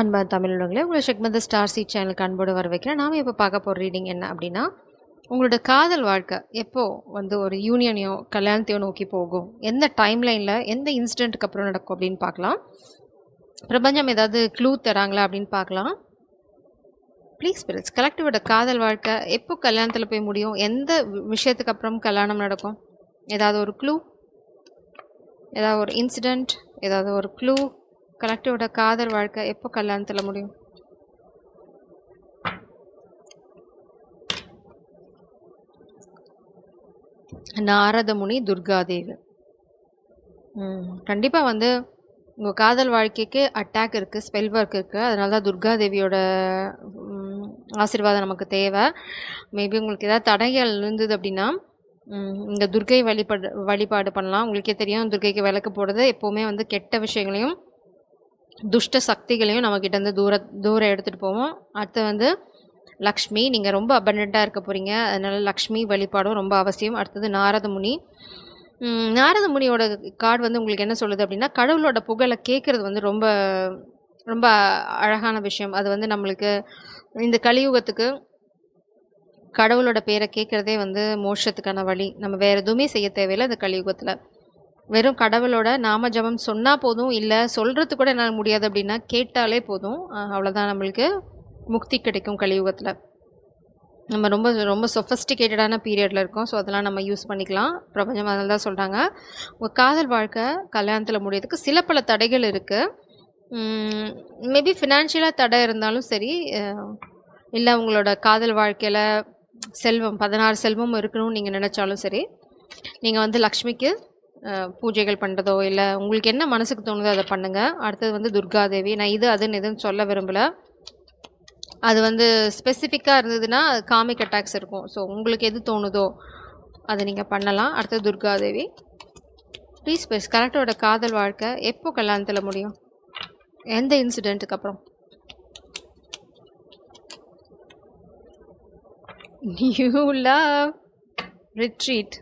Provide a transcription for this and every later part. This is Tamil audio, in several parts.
அன்பா தமிழுலகளே உங்களை செக்மெண்ட் ஸ்டார் சீட் சேனலுக்கு அன்போடு வர வைக்கிறேன். நாம இப்போ பார்க்க போகிற ரீடிங் என்ன அப்படின்னா, உங்களோட காதல் வாழ்க்கை எப்போ வந்து ஒரு யூனியனையோ கல்யாணத்தையோ நோக்கி போகும், எந்த டைம்லைனில் எந்த இன்சிடென்ட்டுக்கு அப்புறம் நடக்கும் அப்படின்னு பார்க்கலாம். பிரபஞ்சம் ஏதாவது க்ளூ தராங்களா அப்படின்னு பார்க்கலாம். ப்ளீஸ் ஸ்பிரிட்ஸ் கலெக்டிவோட காதல் வாழ்க்கை எப்போ கல்யாணத்தில் போய் முடியும், எந்த விஷயத்துக்கு அப்புறம் கல்யாணம் நடக்கும், ஏதாவது ஒரு க்ளூ, ஏதாவது ஒரு இன்சிடெண்ட், ஏதாவது ஒரு க்ளூ. கலெக்டிவோட காதல் வாழ்க்கை எப்போ கல்யாணத்தில் முடியும்? நாரதமுனி, துர்காதேவி. கண்டிப்பாக வந்து உங்கள் காதல் வாழ்க்கைக்கு அட்டாக் இருக்குது, ஸ்பெல் ஒர்க் இருக்குது. அதனால தான் துர்காதேவியோட ஆசீர்வாதம் நமக்கு தேவை. மேபி உங்களுக்கு ஏதாவது தடைகள் இருந்தது அப்படின்னா இந்த துர்கை வழிபாடு பண்ணலாம். உங்களுக்கே தெரியும், துர்கைக்கு விளக்கு போடுறது எப்போவுமே வந்து கெட்ட விஷயங்களையும் துஷ்ட சக்திகளையும் நம்மக்கிட்ட தூரம் எடுத்துகிட்டு போவோம். அடுத்து வந்து லக்ஷ்மி, நீங்கள் ரொம்ப அபண்டண்ட்டாக இருக்க போகிறீங்க, அதனால லக்ஷ்மி வழிபாடும் ரொம்ப அவசியம். அடுத்தது நாரதமுனி. நாரதமுனியோட கார்டு வந்து உங்களுக்கு என்ன சொல்லுது அப்படின்னா, கடவுளோட புகழை கேட்குறது வந்து ரொம்ப ரொம்ப அழகான விஷயம். அது வந்து நம்மளுக்கு இந்த கலியுகத்துக்கு கடவுளோட பேரை கேட்குறதே வந்து மோட்சத்துக்கான வழி. நம்ம வேறு எதுவுமே செய்ய தேவையில்லை இந்த கலியுகத்தில். வெறும் கடவுளோட நாம ஜபம் சொன்னால் போதும், இல்லை சொல்கிறது கூட என்னால் முடியாது அப்படின்னா கேட்டாலே போதும். அவ்வளோதான், நம்மளுக்கு முக்தி கிடைக்கும் கலியுகத்தில். நம்ம ரொம்ப ரொம்ப சொஃபஸ்டிகேட்டடான பீரியடில் இருக்கோம். ஸோ அதெல்லாம் நம்ம யூஸ் பண்ணிக்கலாம். பிரபஞ்சம் அதில் தான் சொல்கிறாங்க, உங்கள் காதல் வாழ்க்கை கல்யாணத்தில் முடியறதுக்கு சில பல தடைகள் இருக்குது. மேபி ஃபினான்ஷியலாக தடை இருந்தாலும் சரி, இல்லை உங்களோட காதல் வாழ்க்கையில் செல்வம் 16 செல்வம் இருக்கணும்னு நீங்கள் நினச்சாலும் சரி, நீங்கள் வந்து லக்ஷ்மிக்கு பூஜைகள் பண்ணுறதோ இல்லை உங்களுக்கு என்ன மனசுக்கு தோணுதோ அதை பண்ணுங்கள். அடுத்தது வந்து துர்காதேவி. நான் இது அதுன்னு எதுவும் சொல்ல விரும்பலை. அது வந்து ஸ்பெசிஃபிக்காக இருந்ததுன்னா அது காமிக் அட்டாக்ஸ் இருக்கும். ஸோ உங்களுக்கு எது தோணுதோ அதை நீங்கள் பண்ணலாம். அடுத்தது துர்காதேவி. ப்ளீஸ் ப்ளீஸ் கரெக்டோட காதல் வாழ்க்கை எப்போ கல்யாணத்தில் முடியும், எந்த இன்சிடெண்ட்டுக்கு அப்புறம்? நியூ லவ் ரிட்ரீட்,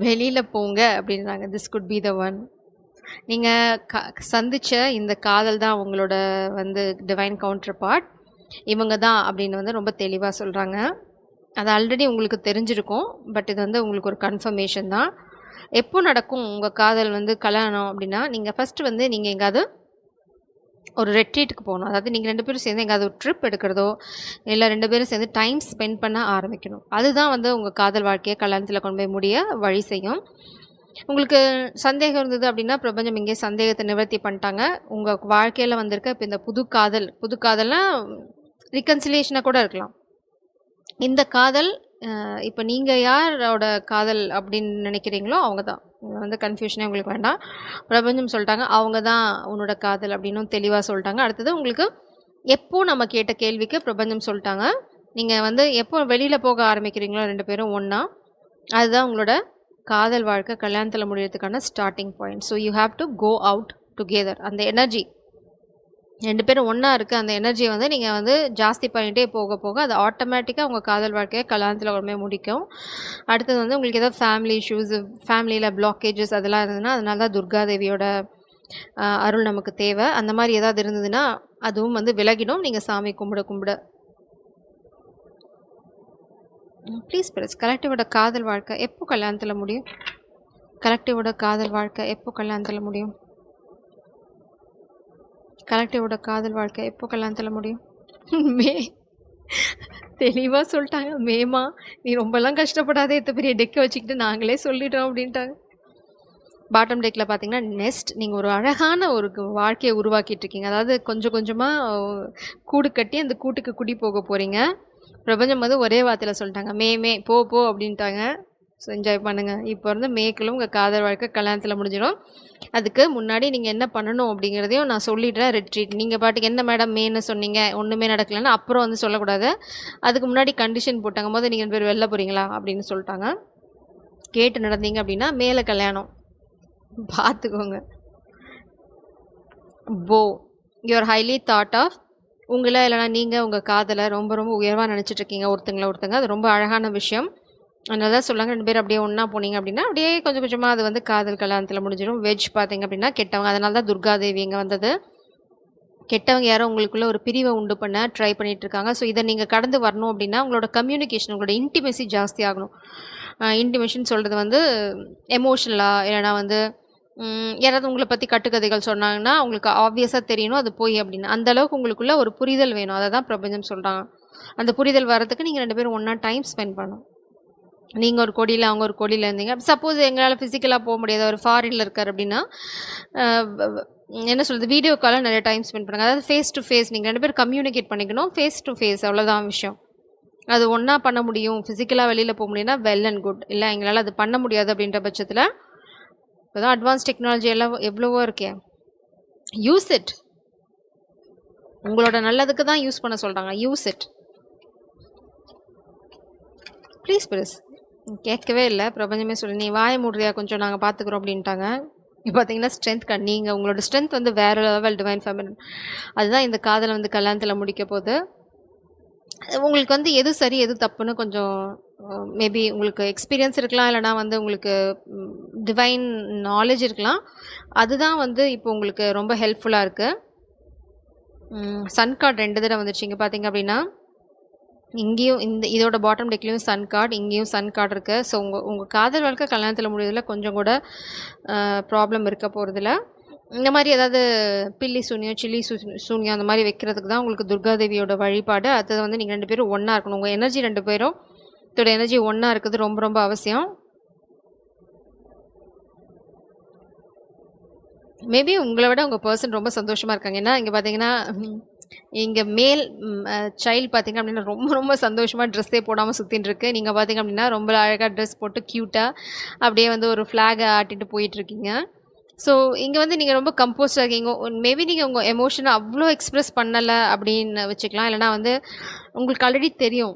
வெளியில் போங்க அப்படின்றாங்க. This could be the one. நீங்கள் சந்தித்த இந்த காதல் தான் உங்களோட வந்து டிவைன் கவுண்டர் பார்ட், இவங்க தான் அப்படின்னு வந்து ரொம்ப தெளிவாக சொல்கிறாங்க. அது ஆல்ரெடி உங்களுக்கு தெரிஞ்சிருக்கும், பட் இது வந்து உங்களுக்கு ஒரு கன்ஃபர்மேஷன் தான். எப்போ நடக்கும் உங்கள் காதல் வந்து கல்யாணம் அப்படின்னா, நீங்கள் ஃபஸ்ட்டு வந்து நீங்கள் எங்காவது ஒரு ரெட்ரீட்டுக்கு போகணும். அதாவது நீங்கள் 2 பேரும் சேர்ந்து எங்கேயாவது ஒரு ட்ரிப் எடுக்கிறதோ, இல்லை 2 பேரும் சேர்ந்து டைம் ஸ்பெண்ட் பண்ண ஆரம்பிக்கணும். அதுதான் வந்து உங்கள் காதல் வாழ்க்கையை கல்யாணத்தில் கொண்டு போய் முடிய வழி செய்யும். உங்களுக்கு சந்தேகம் இருந்தது அப்படின்னா, பிரபஞ்சம் இங்கே சந்தேகத்தை நிவர்த்தி பண்ணிட்டாங்க. உங்கள் வாழ்க்கையில் வந்திருக்க இப்போ இந்த புது காதல்னால் ரிகன்சிலியேஷனாக கூட இருக்கலாம். இந்த காதல் இப்போ நீங்கள் யாரோட காதல் அப்படின்னு நினைக்கிறீங்களோ அவங்க தான். வந்து கன்ஃபியூஷனே உங்களுக்கு வேண்டாம். பிரபஞ்சம் சொல்லிட்டாங்க அவங்க தான் உன்னோட காதல் அப்படின்னு தெளிவாக சொல்லிட்டாங்க. அடுத்தது உங்களுக்கு எப்போ நம்ம கேட்ட கேள்விக்கு பிரபஞ்சம் சொல்லிட்டாங்க, நீங்கள் வந்து எப்போ வெளியில் போக ஆரம்பிக்கிறீங்களோ 2 பேரும் ஒன்றா, அதுதான் உங்களோட காதல் வாழ்க்கை கல்யாணத்தில் முடியறதுக்கான starting point. So you have to go out together. அந்த எனர்ஜி 2 பேரும் ஒன்றா இருக்குது. அந்த எனர்ஜியை வந்து நீங்கள் வந்து ஜாஸ்தி பண்ணிகிட்டே போக போக அது ஆட்டோமேட்டிக்காக உங்கள் காதல் வாழ்க்கையை கல்யாணத்தில் கொண்டு முடிக்கும். அடுத்தது வந்து உங்களுக்கு ஏதாவது ஃபேமிலி இஷ்யூஸ், ஃபேமிலியில் பிளாக்கேஜஸ் அதெல்லாம் இருந்ததுன்னா, அதனால தான் துர்காதேவியோட அருள் நமக்கு தேவை. அந்த மாதிரி ஏதாவது இருந்ததுன்னா அதுவும் வந்து விலகிடும் நீங்கள் சாமி கும்பிட. ப்ளீஸ் ப்ளீஸ் கலெக்டிவோட காதல் வாழ்க்கை எப்போ கல்யாணத்தில் முடியும்? கலெக்டிவோட காதல் வாழ்க்கை எப்போ கல்யாணத்தில் முடியும்? கலெக்டிவோட காதல் வாழ்க்கை எப்போ கல்யாணத்தில் முடியும்? மே, தெளிவாக சொல்லிட்டாங்க. மேமா நீ ரொம்பலாம் கஷ்டப்படாதே, எத்த பெரிய டெக்கை வச்சுக்கிட்டு நாங்களே சொல்லிட்டோம் அப்படின்ட்டாங்க. பாட்டம் டெக்கில் பார்த்தீங்கன்னா நெஸ்ட், நீங்கள் ஒரு அழகான ஒரு வாழ்க்கையை உருவாக்கிட்டு இருக்கீங்க. அதாவது கொஞ்சம் கொஞ்சமாக கூடு கட்டி அந்த கூட்டுக்கு குடி போக போகிறீங்க. பிரபஞ்சம் வந்து ஒரே வார்த்தையில் சொல்லிட்டாங்க, மே போ அப்படின்ட்டாங்க. ஸோ என்ஜாய் பண்ணுங்கள். இப்போ இருந்து மேக்குள்ள உங்கள் காதல் வாழ்க்கை கல்யாணத்தில் முடிஞ்சிடும். அதுக்கு முன்னாடி நீங்கள் என்ன பண்ணணும் அப்படிங்கிறதையும் நான் சொல்லிடுறேன். ரெட்ரீட் நீங்கள் பாட்டுக்கு என்ன மேடம் மேன்னு சொன்னீங்க, ஒன்றுமே நடக்கலைன்னா அப்புறம் வந்து சொல்லக்கூடாது. அதுக்கு முன்னாடி கண்டிஷன் போட்டாங்க, போது நீங்கள் 2 பேர் வெளில போகிறீங்களா அப்படின்னு சொல்லிட்டாங்க. கேட்டு நடந்தீங்க அப்படின்னா மேலே கல்யாணம் பார்த்துக்கோங்க. போ யூஆர் ஹைலி தாட் ஆஃப், உங்களை இல்லைனா நீங்கள் உங்கள் காதலை ரொம்ப ரொம்ப உயர்வாக நினச்சிட்ருக்கீங்க ஒருத்தங்க. அது ரொம்ப அழகான விஷயம். அதனால தான் சொல்லாங்க 2 பேர் அப்படியே ஒன்றா போனீங்க அப்படின்னா அப்படியே கொஞ்சம் கொஞ்சமாக அது வந்து காதல் கல்யாணத்தில் முடிஞ்சிடும். வெஜ் பார்த்தீங்க அப்படின்னா கெட்டவங்க. அதனால தான் துர்காதேவி இங்கே வந்தது. கெட்டவங்க யாரோ உங்களுக்குள்ள ஒரு பிரிவை உண்டு பண்ண ட்ரை பண்ணிட்டு இருக்காங்க. ஸோ இதை நீங்கள் கடந்து வரணும் அப்படின்னா உங்களோட கம்யூனிகேஷன், உங்களோட இன்டிமெசி ஜாஸ்தி ஆகணும். இன்டிமேஷன் சொல்கிறது வந்து எமோஷனலாக, இல்லைனா வந்து யாராவது உங்களை பற்றி கட்டுக்கதைகள் சொன்னாங்கன்னா உங்களுக்கு ஆப்வியஸாக தெரியணும் அது போய் அப்படின்னு. அந்த அளவுக்கு உங்களுக்குள்ள ஒரு புரிதல் வேணும். அதை தான் பிரபஞ்சம் சொல்கிறாங்க. அந்த புரிதல் வரதுக்கு நீங்கள் 2 பேரும் ஒன்றா டைம் ஸ்பெண்ட் பண்ணணும். நீங்கள் ஒரு கொடியில், அவங்க ஒரு கொடியில் இருந்தீங்க. சப்போஸ் எங்களால் ஃபிசிக்கலாக போக முடியாது, ஒரு ஃபாரினில் இருக்கார் அப்படின்னா என்ன சொல்கிறது, வீடியோ காலில் நிறைய டைம் ஸ்பெண்ட் பண்ணுங்கள். அதாவது ஃபேஸ் டு ஃபேஸ் நீங்கள் 2 பேரும் கம்யூனிகேட் பண்ணிக்கணும். ஃபேஸ் டு ஃபேஸ், அவ்வளோதான் விஷயம். அது ஒன்றா பண்ண முடியும். ஃபிசிக்கலாக வெளியில் போக முடியும்னா வெல் அண்ட் குட். இல்லை எங்களால் அது பண்ண முடியாது அப்படின்ற பட்சத்தில் இப்போ தான் அட்வான்ஸ் டெக்னாலஜி எல்லாம் எவ்வளவோ இருக்கே, யூஸ் இட். உங்களோட நல்லதுக்கு தான் யூஸ் பண்ண சொல்கிறாங்க. Use it please please. கேட்கவே இல்லை. பிரபஞ்சமே சொல்லி நீ வாய மூடுறியா கொஞ்சம், நாங்கள் பார்த்துக்குறோம் அப்படின்ட்டாங்க. இப்போ பார்த்தீங்கன்னா ஸ்ட்ரென்த் நீங்கள் உங்களோட ஸ்ட்ரென்த் வந்து வேறு லெவல் டிவைன் ஃபெமினின். அதுதான் இந்த காதலை வந்து கல்யாணத்தில் முடிக்க போகுது. உங்களுக்கு வந்து எது சரி எது தப்புன்னு கொஞ்சம் மேபி உங்களுக்கு எக்ஸ்பீரியன்ஸ் இருக்கலாம், இல்லைனா வந்து உங்களுக்கு டிவைன் நாலேஜ் இருக்கலாம். அதுதான் வந்து இப்போ உங்களுக்கு ரொம்ப ஹெல்ப்ஃபுல்லாக இருக்குது. சன் கார்டு 2 தடவை வந்துடுச்சு. இங்கே பார்த்தீங்க அப்படின்னா இங்கேயும் இதோட பாட்டம் டெக்லேயும் சன் கார்டு, இங்கேயும் சன் கார்டு இருக்குது. ஸோ உங்கள் காதல் வாழ்க்கை கல்யாணத்தில் முடியறதுல கொஞ்சம் கூட ப்ராப்ளம் இருக்க போகிறதில்ல. இந்த மாதிரி ஏதாவது பில்லி சூனியம், சில்லி சூனியம் அந்த மாதிரி வைக்கிறதுக்கு தான் உங்களுக்கு துர்காதேவியோட வழிபாடு. அதை வந்து நீங்கள் 2 பேரும் ஒன்றா இருக்கணும். உங்கள் எனர்ஜி 2 பேரும் இதோட எனர்ஜி ஒன்றா இருக்குது ரொம்ப ரொம்ப அவசியம். மேபி உங்களை விட உங்கள் பர்சன் ரொம்ப சந்தோஷமாக இருக்காங்க. ஏன்னா இங்கே பார்த்தீங்கன்னா இங்கே மேல் சைல்டு பார்த்திங்க அப்படின்னா ரொம்ப ரொம்ப சந்தோஷமாக ட்ரெஸ்ஸே போடாமல் சுற்றின்னு இருக்கு. நீங்கள் பார்த்திங்க அப்படின்னா ரொம்ப அழகாக ட்ரெஸ் போட்டு க்யூட்டாக அப்படியே வந்து ஒரு ஃப்ளாகை ஆட்டிட்டு போயிட்டுருக்கீங்க. ஸோ இங்கே வந்து நீங்கள் ரொம்ப கம்போஸ்டாக இருக்கீங்க. மேபி நீங்கள் உங்கள் எமோஷனை அவ்வளோ எக்ஸ்ப்ரெஸ் பண்ணலை அப்படின்னு வச்சுக்கலாம். இல்லைனா வந்து உங்களுக்கு ஆல்ரெடி தெரியும்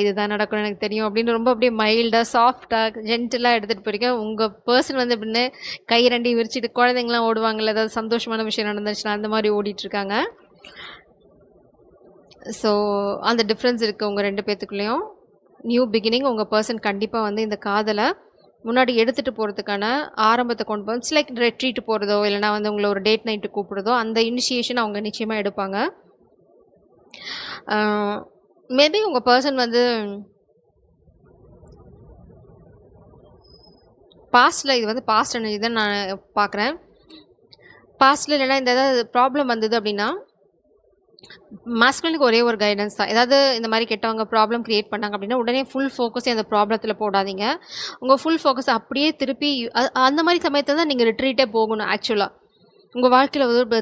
இதுதான் நடக்கணும் எனக்கு தெரியும் அப்படின்னு ரொம்ப அப்படியே மைல்டாக சாஃப்டாக ஜென்டிலாக எடுத்துகிட்டு போயிருக்கேன். உங்கள் பர்சன் வந்து எப்படின்னு கை 2 விரிச்சிட்டு குழந்தைங்களாம் ஓடுவாங்கள்ல, ஏதாவது சந்தோஷமான விஷயம் நடந்துச்சுன்னா அந்த மாதிரி ஓடிட்டுருக்காங்க. ஸோ அந்த டிஃப்ரென்ஸ் இருக்குது உங்கள் 2 பேர்த்துக்குள்ளேயும். New beginning. உங்கள் பர்சன் கண்டிப்பாக வந்து இந்த காதலை முன்னாடி எடுத்துகிட்டு போகிறதுக்கான ஆரம்பத்தை கொண்டு போய் லைக் ரெட்ரீட் போகிறதோ, இல்லைனா வந்து உங்களை ஒரு டேட் நைட்டு கூப்பிடுறதோ, அந்த இனிஷியேஷன் அவங்க நிச்சயமாக எடுப்பாங்க. மேபி உங்கள் பர்சன் வந்து பாஸ்டில், இது வந்து பாஸ்ட் எனர்ஜி தான் நான் பார்க்குறேன். பாஸ்டில் இல்லைனா இந்த ஏதாவது ப்ராப்ளம் வந்தது அப்படின்னா மாஸ்குலினுக்கு ஒரே ஒரு கைடன்ஸ் தான். ஏதாவது இந்த மாதிரி கெட்டவங்க ப்ராப்ளம் க்ரியேட் பண்ணாங்க அப்படின்னா உடனே ஃபுல் ஃபோக்கஸே அந்த ப்ராப்ளத்தில் போடாதீங்க. உங்கள் ஃபுல் ஃபோக்கஸ் அப்படியே திருப்பி அந்த மாதிரி சமயத்தில் தான் நீங்கள் ரிட்ரீட்டே போகணும். ஆக்சுவலாக உங்கள் வாழ்க்கையில் வந்து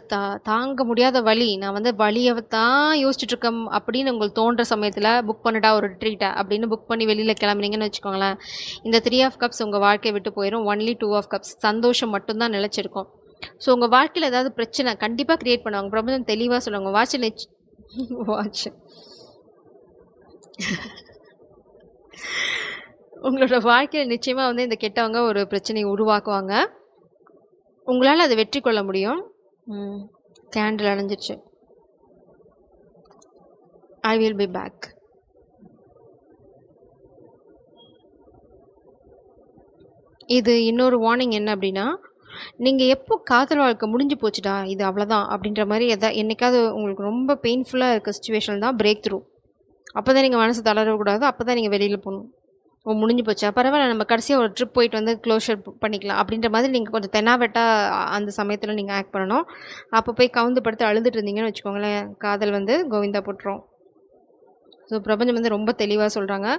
தாங்க முடியாத வலி, நான் வந்து வலியை தான் யோசிச்சுட்ருக்கேன் அப்படின்னு உங்களுக்கு தோன்ற சமயத்தில் புக் பண்ணிட்டா ஒரு ரிட்ரீட்டை அப்படின்னு புக் பண்ணி வெளியில் கிளம்புனீங்கன்னு வச்சுக்கோங்களேன். இந்த 3 ஆஃப் கப்ஸ் உங்கள் வாழ்க்கையை விட்டு போயிடும். ஒன்லி 2 ஆஃப் கப்ஸ் சந்தோஷம் மட்டும்தான் நிலச்சிருக்கும். ஸோ உங்கள் வாழ்க்கையில் ஏதாவது பிரச்சனை கண்டிப்பாக க்ரியேட் பண்ணுவாங்க. பிரபஞ்சம் தெளிவாக சொல்லுவாங்க. வாட்ச் உங்களோட வாழ்க்கையில் நிச்சயமாக வந்து இந்த கெட்டவங்க ஒரு பிரச்சனையை உருவாக்குவாங்க. உங்களால் அதை வெற்றி கொள்ள முடியும். கேண்டில் அணைஞ்சிருச்சு. I will be back. இது இன்னொரு வார்னிங் என்ன அப்படின்னா, நீங்கள் எப்போ காதல் வாழ்க்கை முடிஞ்சு போச்சுடா இது அவ்வளோதான் அப்படின்ற மாதிரி என்னைக்காவது உங்களுக்கு ரொம்ப பெயின்ஃபுல்லாக இருக்க சுச்சுவேஷன் தான் பிரேக் த்ரூ. அப்போ தான் நீங்கள் மனசு தளரக்கூடாது. அப்போ தான் நீங்கள் வெளியில் போகணும். முடிஞ்சு போச்சா பரவாயில்ல, நம்ம கடைசியாக ஒரு ட்ரிப் போயிட்டு வந்து க்ளோஷர் பண்ணிக்கலாம் அப்படின்ற மாதிரி நீங்கள் கொஞ்சம் தென்னாவெட்டாக அந்த சமயத்தில் நீங்கள் ஆக்ட் பண்ணணும். அப்போ போய் கவுந்து படுத்து அழுதுட்டு இருந்தீங்கன்னு வச்சுக்கோங்களேன், காதல் வந்து கோவிந்தா போட்டுரும். ஸோ பிரபஞ்சம் வந்து ரொம்ப தெளிவாக சொல்கிறாங்க,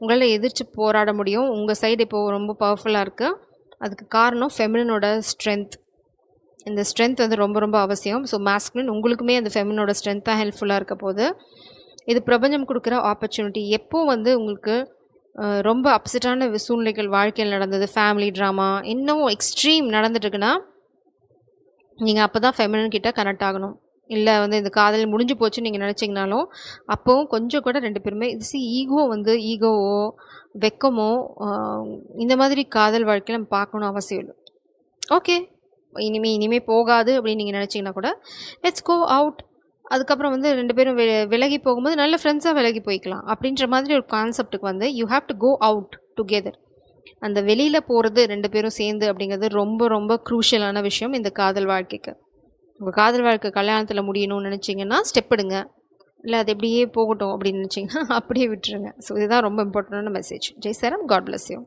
உங்களால் எதிர்த்து போராட முடியும். உங்கள் சைடு இப்போது ரொம்ப பவர்ஃபுல்லாக இருக்குது. அதுக்கு காரணம் ஃபெமினனோட ஸ்ட்ரென்த். இந்த ஸ்ட்ரென்த் வந்து ரொம்ப ரொம்ப அவசியம். ஸோ மாஸ்குலின் உங்களுக்குமே அந்த ஃபெமினோட ஸ்ட்ரென்த்தாக ஹெல்ப்ஃபுல்லாக இருக்க போது. இது பிரபஞ்சம் கொடுக்குற ஆப்பர்ச்சுனிட்டி. எப்போ வந்து உங்களுக்கு ரொம்ப அப்செட்டான சூழ்நிலைகள் வாழ்க்கையில் நடந்தது, ஃபேமிலி ட்ராமா இன்னும் எக்ஸ்ட்ரீம் நடந்துட்டுருக்குன்னா நீங்கள் அப்போ தான் ஃபெமினன் கிட்ட கனெக்ட் ஆகணும். இல்லை வந்து இந்த காதல் முடிஞ்சு போச்சுன்னு நீங்கள் நினச்சிங்கனாலும் அப்போவும் கொஞ்சம் கூட 2 பேருமே ஈகோ வந்து ஈகோவோ வெக்கமோ இந்த மாதிரி காதல் வாழ்க்கையில் நம்ம பார்க்கணும் அவசியம் இல்லை. ஓகே, இனிமேல் போகாது அப்படின்னு நீங்கள் நினச்சிங்கன்னா கூட லெட்ஸ் கோ அவுட். அதுக்கப்புறம் வந்து 2 பேரும் விலகி போகும்போது நல்ல ஃப்ரெண்ட்ஸாக விலகி போய்க்கலாம் அப்படின்ற மாதிரி ஒரு கான்செப்டுக்கு வந்து you have to go out together. அந்த வெளியில் போகிறது 2 பேரும் சேர்ந்து அப்படிங்கிறது ரொம்ப ரொம்ப க்ரூஷியலான விஷயம் இந்த காதல் வாழ்க்கைக்கு. உங்கள் காதல் வாழ்க்கை கல்யாணத்தில் முடியணும்னு நினச்சிங்கன்னா ஸ்டெப் எடுங்க. இல்லை அது எப்படியே போகட்டும் அப்படின்னு நினச்சிங்கன்னா அப்படியே விட்டுருங்க. ஸோ இதுதான் ரொம்ப இம்பார்ட்டண்டான மெசேஜ். ஜெய் சாரம், காட் பிளஸ் யூ.